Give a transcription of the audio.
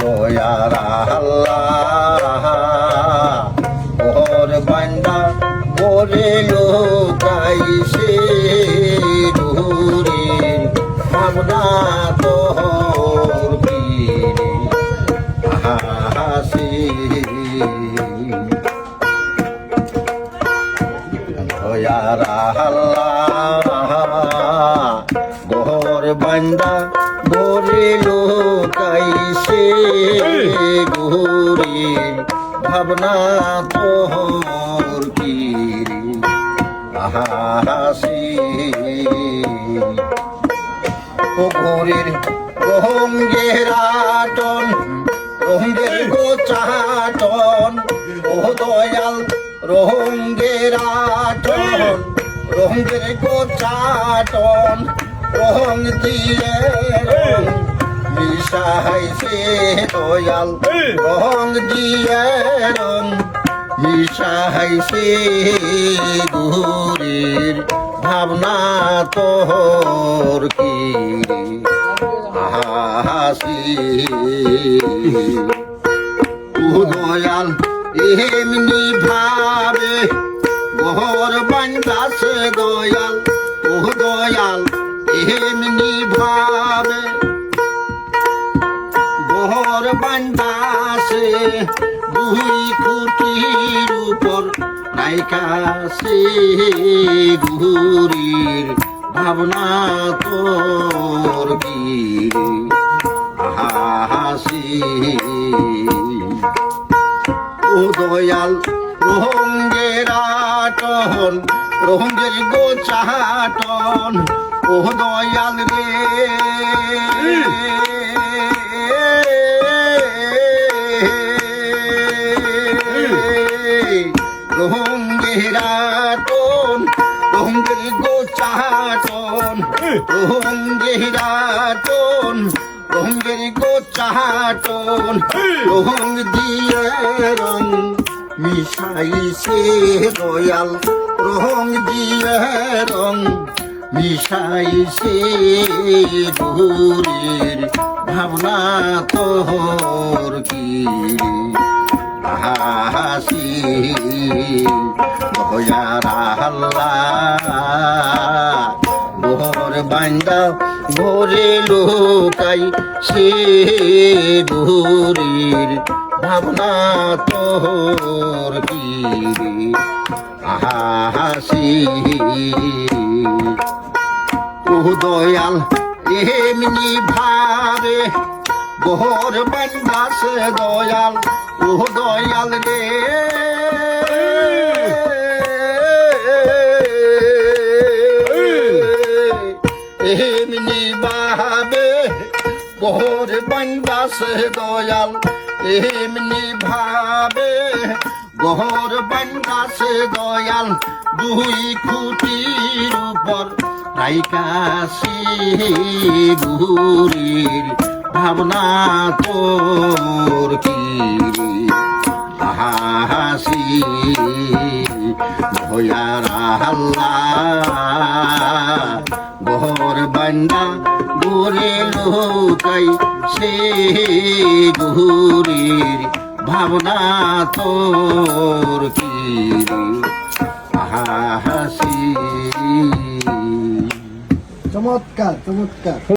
দয়ার আল্লাহ ওর বান্দা ওরে লোকাইছে দূরে ভাবনা তোর পীরে হাসি দয়ার আল্লাহ গোর বান্দা গোরে লোকাইছে গোরে ভাবনা তোর পীরে হাসি ও গোরের রঙ্গের আটন রঙ্গের গোচাটন ও দয়াল রঙ্গের আটন রঙ্গের গোচাটন রং দিয়ে রং মিশাইছে দয়াল রং দিয়ে রং মিশাইছে গুরের ভাবনা তোর কি হাসি দয়াল এমনি ভাবে ঘর বান্দাসে দয়াল ও দয়াল এমনি ভাবে ঘর বান্দাসে দুই খুঁটির উপর রাইকাছে ঘুরির ভাবনা তোর গিরে হাসি ও দয়াল রঙ্গের আটন রঙ্গের গোচাটন ও দয়াল রে রঙ্গের আটন রঙ্গের গোচাটন রঙ্গের আটন রঙ্গের গোচাটন রং দিয়ে রং মিশাইছে দয়াল রং দিয়ে রং মিশাইছে ঘুরের ভাবনা তোর কি হাসি দয়ার আল্লাহ ঘর বান্দা ঘরে লোকাই সে ঘুরের ভাবনা তোর কি হাসি ও দয়াল এমনি ভাবে ঘর বান্দাসে দয়াল ও দয়াল রে এমনি ভাবে ঘর বান্দাসে দয়াল এমনি ভাবে ঘর বান্দাসে দয়াল দুই খুঁটির উপর রাইকাছে ঘুরির ভাবনা তোর কি হাসি দয়ার আল্লাহ ঘর বান্দা গোরে লোকাই সে ঘুরির ভাবনা তোর কি হাসি চমৎকার চমৎকার।